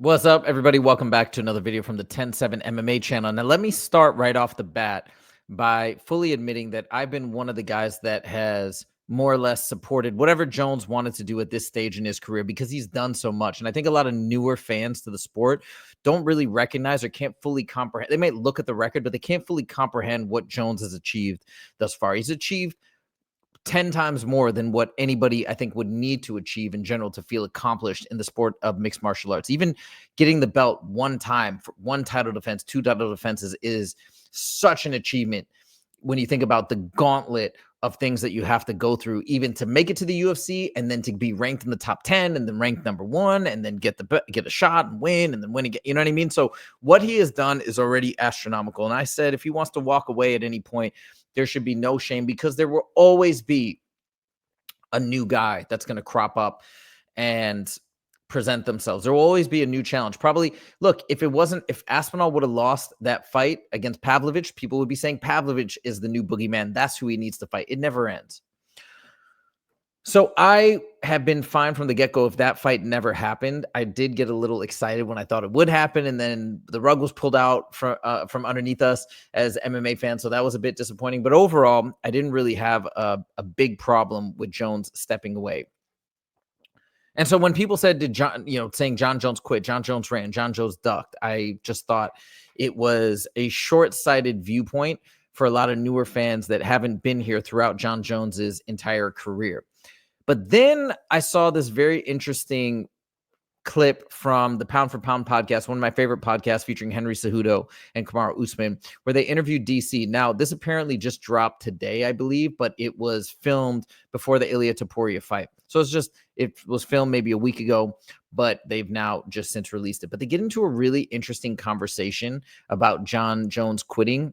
What's up, everybody? Welcome back to another video from the 10-7 MMA channel. Now, let me start right off the bat by fully admitting that I've been one of the guys that has more or less supported whatever Jones wanted to do at this stage in his career because he's done so much. And I think a lot of newer fans to the sport don't really recognize or can't fully comprehend. They might look at the record, but they can't fully comprehend what Jones has achieved thus far. He's achieved 10 times more than what anybody I think would need to achieve in general to feel accomplished in the sport of mixed martial arts. Even getting the belt one time for one title defense, two title defenses is such an achievement when you think about the gauntlet of things that you have to go through even to make it to the UFC and then to be ranked in the top 10 and then ranked number 1 and then get a shot and win and then win again. You know what I mean? So what he has done is already astronomical. And I said, if he wants to walk away at any point, there should be no shame because there will always be a new guy that's going to crop up and present themselves. There will always be a new challenge. Probably, look, if Aspinall would have lost that fight against Pavlovich, people would be saying Pavlovich is the new boogeyman. That's who he needs to fight. It never ends. So I have been fine from the get-go. If that fight never happened, I did get a little excited when I thought it would happen, and then the rug was pulled out from underneath us as MMA fans, so that was a bit disappointing. But overall, I didn't really have a big problem with Jones stepping away. And so when people said, saying Jon Jones quit, Jon Jones ran, Jon Jones ducked, I just thought it was a short-sighted viewpoint for a lot of newer fans that haven't been here throughout Jon Jones's entire career. But then I saw this very interesting clip from the Pound for Pound podcast, one of my favorite podcasts featuring Henry Cejudo and Kamaru Usman, where they interviewed DC. Now, this apparently just dropped today, I believe, but it was filmed before the Ilia Topuria fight. So it was filmed maybe a week ago, but they've now just since released it. But they get into a really interesting conversation about Jon Jones quitting,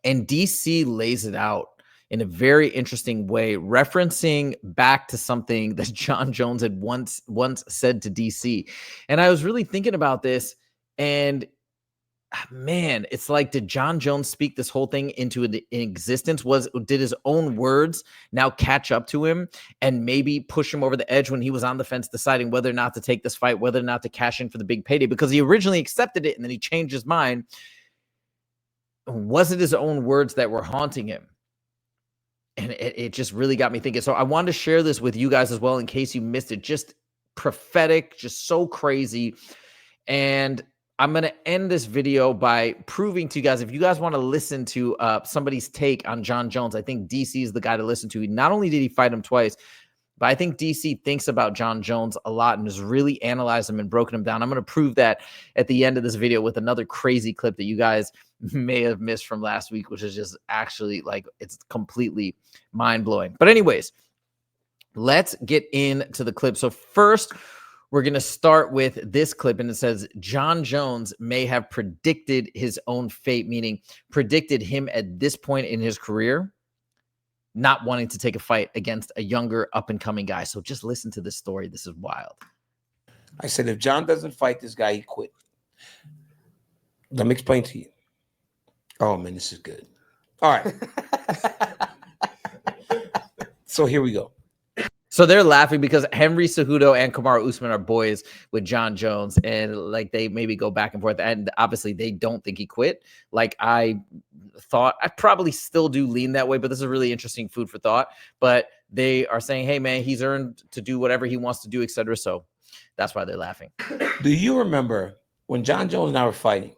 and DC lays it out in a very interesting way, referencing back to something that Jon Jones had once said to DC. And I was really thinking about this, and man, it's like, did Jon Jones speak this whole thing into existence? Did his own words now catch up to him and maybe push him over the edge when he was on the fence deciding whether or not to take this fight, whether or not to cash in for the big payday? Because he originally accepted it and then he changed his mind. Was it his own words that were haunting him? And it just really got me thinking. So I wanted to share this with you guys as well in case you missed it. Just prophetic, just so crazy. And I'm going to end this video by proving to you guys, if you guys want to listen to somebody's take on Jon Jones, I think DC is the guy to listen to. Not only did he fight him twice, but I think DC thinks about Jon Jones a lot and has really analyzed him and broken him down. I'm going to prove that at the end of this video with another crazy clip that you guys may have missed from last week, which is just actually like, it's completely mind-blowing. But anyways, let's get into the clip. So first, we're going to start with this clip, and it says Jon Jones may have predicted his own fate, meaning predicted him at this point in his career not wanting to take a fight against a younger up-and-coming guy. So just listen to this story. This is wild. I said, if Jon doesn't fight this guy, he quit. Let me explain to you. Oh, man, this is good. All right. So here we go. So they're laughing because Henry Cejudo and Kamaru Usman are boys with Jon Jones, and like they maybe go back and forth. And obviously they don't think he quit. Like I thought, I probably still do lean that way, but this is really interesting food for thought. But they are saying, hey man, he's earned to do whatever he wants to do, etc. So that's why they're laughing. Do you remember when Jon Jones and I were fighting?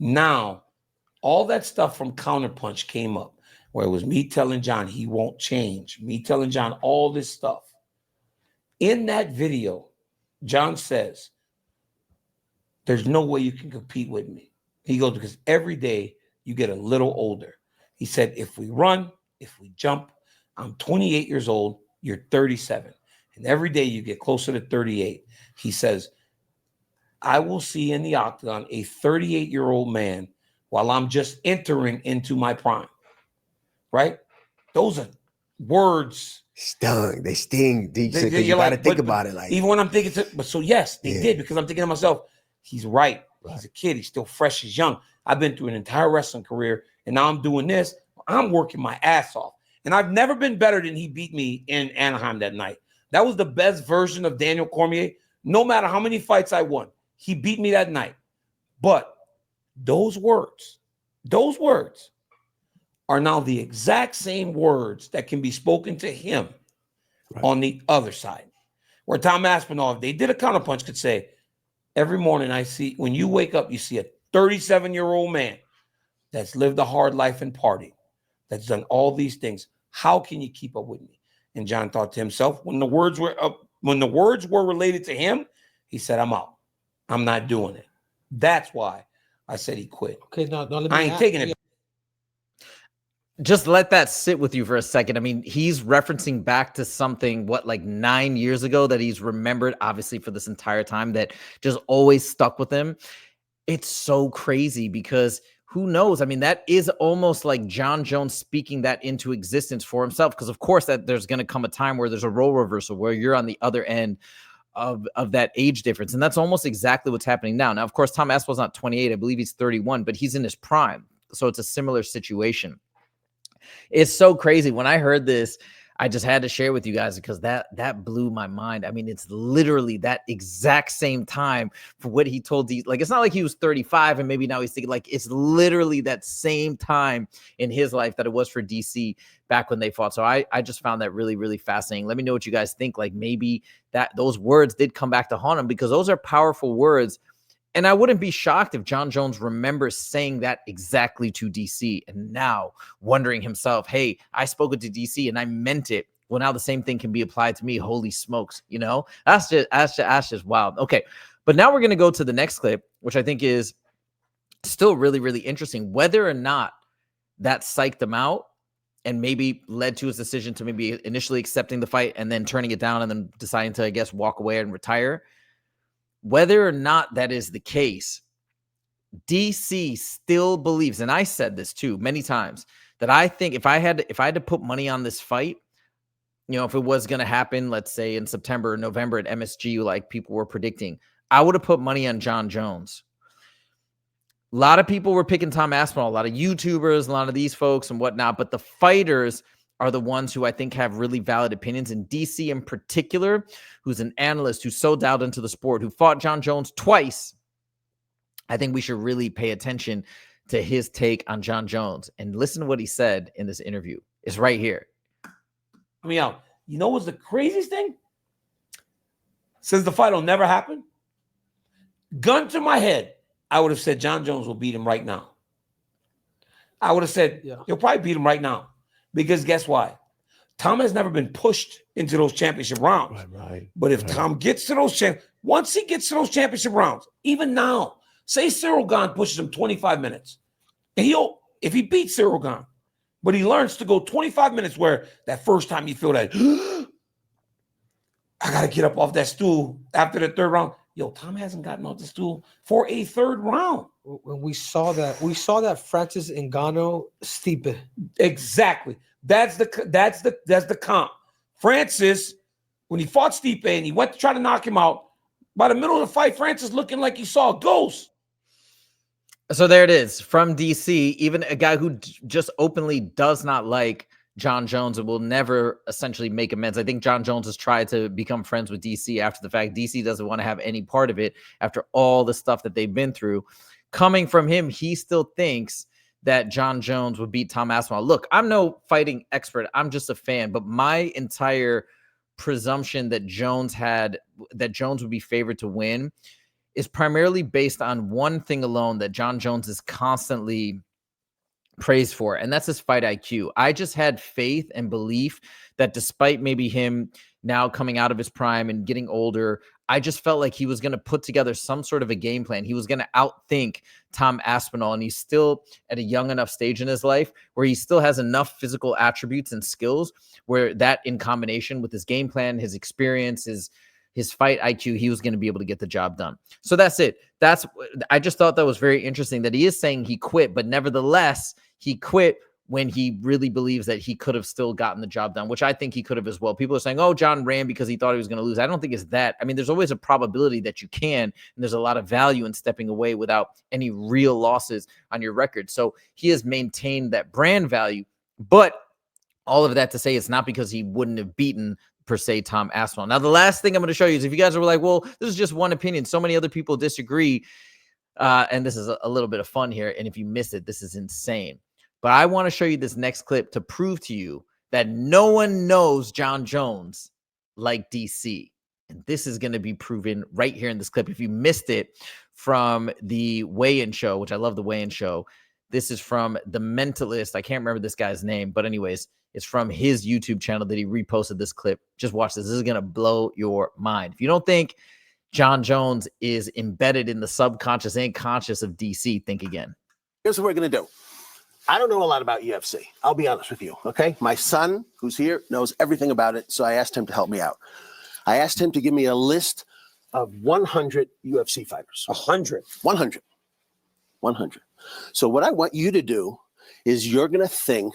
Now, all that stuff from Counterpunch came up, where it was me telling Jon he won't change, me telling Jon all this stuff. In that video, Jon says, there's no way you can compete with me. He goes, because every day you get a little older. He said, if we run, if we jump, I'm 28 years old, you're 37. And every day you get closer to 38. He says, I will see in the octagon a 38-year-old man while I'm just entering into my prime. Right? Those are words. Stung. They sting deep. You got to think about it. Like, even when I'm thinking, but so yes, they did, because I'm thinking to myself, he's right. He's a kid. He's still fresh. He's young. I've been through an entire wrestling career, and now I'm doing this. I'm working my ass off. And I've never been better than he beat me in Anaheim that night. That was the best version of Daniel Cormier. No matter how many fights I won, He beat me that night. But those words are now the exact same words that can be spoken to him on the other side. Where Tom Aspinall, if they did a counterpunch, could say, every morning I see, when you wake up, you see a 37-year-old man that's lived a hard life and party, that's done all these things. How can you keep up with me? And Jon thought to himself, when the words were related to him, he said, I'm out. I'm not doing it. That's why I said he quit. Okay, now let me I ain't taking it. Just let that sit with you for a second. I mean, he's referencing back to something, like 9 years ago that he's remembered, obviously, for this entire time, that just always stuck with him. It's so crazy because who knows? I mean, that is almost like Jon Jones speaking that into existence for himself. Because of course that there's going to come a time where there's a role reversal where you're on the other end of that age difference. And that's almost exactly what's happening now. Now, of course, Tom Aspinall's not 28. I believe he's 31, but he's in his prime. So it's a similar situation. It's so crazy. When I heard this, I just had to share with you guys because that blew my mind. I mean, it's literally that exact same time for what he told these. Like, it's not like he was 35 and maybe now he's thinking, like, it's literally that same time in his life that it was for DC back when they fought. So I just found that really, really fascinating. Let me know what you guys think. Like, maybe those words did come back to haunt him because those are powerful words. And I wouldn't be shocked if Jon Jones remembers saying that exactly to DC and now wondering himself, hey, I spoke to DC and I meant it. Well, now the same thing can be applied to me. Holy smokes. You know, that's just wild. Okay. But now we're going to go to the next clip, which I think is still really, really interesting. Whether or not that psyched him out and maybe led to his decision to maybe initially accepting the fight and then turning it down and then deciding to, I guess, walk away and retire. Whether or not that is the case, DC still believes, and I said this too many times, that I think if I had to put money on this fight, you know, if it was going to happen, let's say in September or November at MSG, like people were predicting, I would have put money on Jon Jones. A lot of people were picking Tom Aspinall, a lot of YouTubers, a lot of these folks and whatnot, but the fighters are the ones who I think have really valid opinions. And DC in particular, who's an analyst, who's so dialed into the sport, who fought Jon Jones twice, I think we should really pay attention to his take on Jon Jones. And listen to what he said in this interview. It's right here. I mean, you know what's the craziest thing? Since the fight will never happen, gun to my head, I would have said Jon Jones will beat him right now. I would have said he'll probably beat him right now. Because guess why? Tom has never been pushed into those championship rounds. Right. But if Tom gets to those once he gets to those championship rounds, even now, say Cyril Gane pushes him 25 minutes. And if he beats Cyril Gane, but he learns to go 25 minutes where that first time you feel that, I got to get up off that stool after the third round. Yo, Tom hasn't gotten off the stool for a third round. When we saw that Francis Ngannou Stipe. Exactly. That's the comp. Francis, when he fought Stipe and he went to try to knock him out, by the middle of the fight, Francis looking like he saw a ghost. So there it is from DC, even a guy who just openly does not like Jon Jones and will never essentially make amends. I think Jon Jones has tried to become friends with DC after the fact. DC doesn't want to have any part of it after all the stuff that they've been through. Coming from him, he still thinks that Jon Jones would beat Tom Aspinall. Look, I'm no fighting expert. I'm just a fan. But my entire presumption that Jones would be favored to win is primarily based on one thing alone that Jon Jones is constantly praised for, and that's his fight IQ. I just had faith and belief that despite maybe him now coming out of his prime and getting older, I just felt like he was going to put together some sort of a game plan. He was going to outthink Tom Aspinall, and he's still at a young enough stage in his life where he still has enough physical attributes and skills where that in combination with his game plan, his experience, his fight IQ, he was going to be able to get the job done. So that's it. I just thought that was very interesting that he is saying he quit, but nevertheless, he quit when he really believes that he could have still gotten the job done, which I think he could have as well. People are saying, oh, Jon ran because he thought he was going to lose. I don't think it's that. I mean, there's always a probability that you can, and there's a lot of value in stepping away without any real losses on your record. So he has maintained that brand value, but all of that to say it's not because he wouldn't have beaten per se Tom Aspinall. Now, the last thing I'm going to show you is, if you guys are like, well, this is just one opinion, so many other people disagree, and this is a little bit of fun here, and if you miss it, this is insane. But I want to show you this next clip to prove to you that no one knows Jon Jones like DC. And this is going to be proven right here in this clip. If you missed it from the weigh-in show, which I love the weigh-in show, this is from the Mentalist. I can't remember this guy's name, but anyways, it's from his YouTube channel that he reposted this clip. Just watch this. This is going to blow your mind. If you don't think Jon Jones is embedded in the subconscious and conscious of DC, think again. Here's what we're going to do. I don't know a lot about UFC. I'll be honest with you, okay? My son, who's here, knows everything about it, so I asked him to help me out. I asked him to give me a list of 100 UFC fighters. 100? 100. 100. So what I want you to do is you're going to think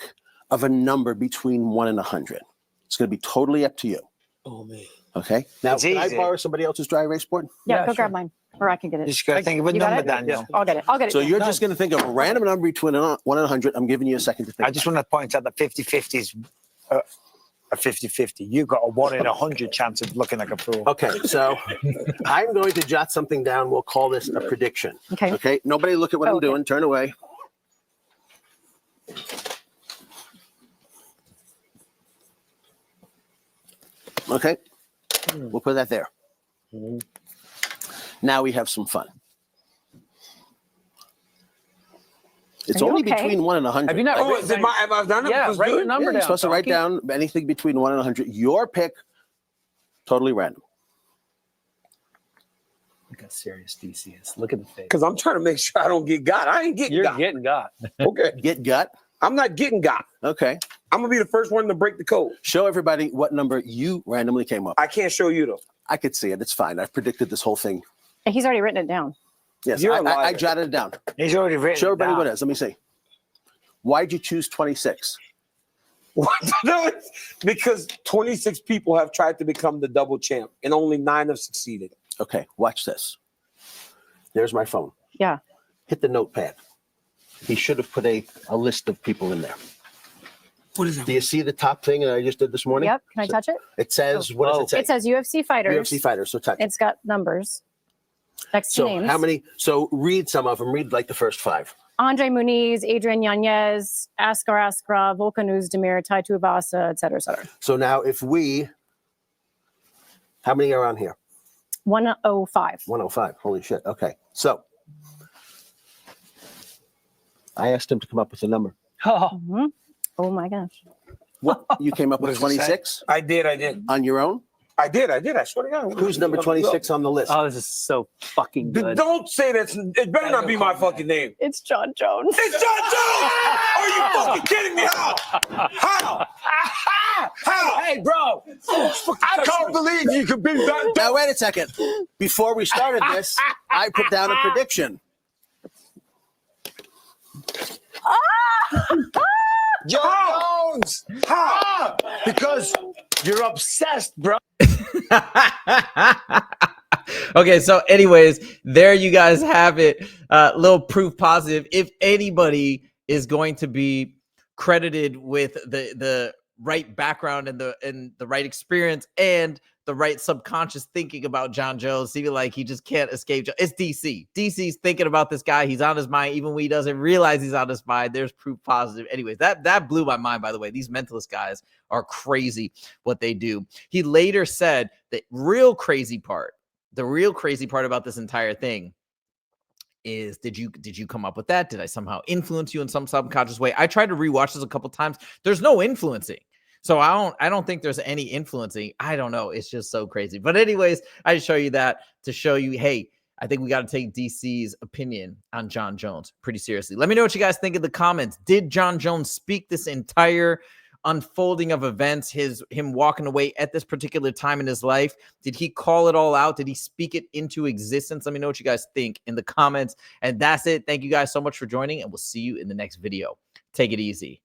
of a number between 1 and 100. It's going to be totally up to you. Oh, man. Okay? Now, It's can I easy. borrow somebody else's dry erase board? Yeah, go sure. grab mine, or I can get You it. just gotta think of a You got number, it? Daniel. I'll get it. I'll get it. So yeah. you're just going to think of a random number between 1 and 100. I'm giving you a second to think. I just want to point out that 50-50 is a 50-50. You've got a 1 in 100 chance of looking like a fool. Okay, so I'm going to jot something down. We'll call this a prediction. Okay. Okay, nobody look at what I'm Okay. doing. Turn away. Okay, we'll put that there. Now we have some fun. It's Are you only okay? between 1 and 100. Have you not? Oh, is it have I done it? Yeah, Let's write do your it. number You're down. supposed to write donkey. down anything between 1 and 100. Your pick, totally random. Look how serious DC is. Look at the face. Because I'm trying to make sure I don't get got. I ain't getting You're got. getting got. Okay. Get gut. I'm not getting got. Okay. I'm going to be the first one to break the code. Show everybody what number you randomly came up. I can't show you, though. I could see it. It's fine. I've predicted this whole thing. And he's already written it down. Yes, You're a I liar. jotted it down. He's already written. Show it everybody down. what it is. Let me see. Why'd you choose 26? No, because 26 people have tried to become the double champ, and only 9 have succeeded. Okay, watch this. There's my phone. Yeah. Hit the notepad. He should have put a list of people in there. What is that? Do you see the top thing that I just did this morning? Yep. Can I touch it? It says, what does it say? It says UFC fighters. UFC fighters. So touch it. It's got numbers next to So names. how many? So read some of them. Read like the first 5. Andre Muniz, Adrian Yanez, Askar Askarov, Volkan Oezdemir, Tai Tuivasa, et cetera, et cetera. So now if we, how many are on here? 105. 105. Holy shit. Okay. So I asked him to come up with a number. Oh, Mhm. Oh my gosh. What you came up What with does it say? 26 I did. on your own? I did. I swear to God. Who's number 26 on the list? oh, this is so fucking good. Don't say that. It better not be my fucking name. It's Jon Jones. It's Jon Jones! Are you fucking kidding me? How? How? Hey, bro! I can't believe you could be that. Now wait a second. Before we started this, I put down a prediction. Jon Jones! How? Because you're obsessed, bro. Okay, so anyways, there you guys have it. Little proof positive. If anybody is going to be credited with the right background and the right experience and the right subconscious thinking about Jon Jones, he feel like he just can't escape. It's DC. DC's thinking about this guy. He's on his mind, even when he doesn't realize he's on his mind. There's proof positive. Anyways, that blew my mind, by the way. These mentalist guys are crazy what they do. He later said the real crazy part about this entire thing is, did you come up with that? Did I somehow influence you in some subconscious way? I tried to rewatch this a couple times. There's no influencing. So I don't think there's any influencing. I don't know. It's just so crazy. But anyways, I just show you that to show you, hey, I think we got to take DC's opinion on Jon Jones pretty seriously. Let me know what you guys think in the comments. Did Jon Jones speak this entire unfolding of events, him walking away at this particular time in his life? Did he call it all out? Did he speak it into existence? Let me know what you guys think in the comments. And that's it. Thank you guys so much for joining, and we'll see you in the next video. Take it easy.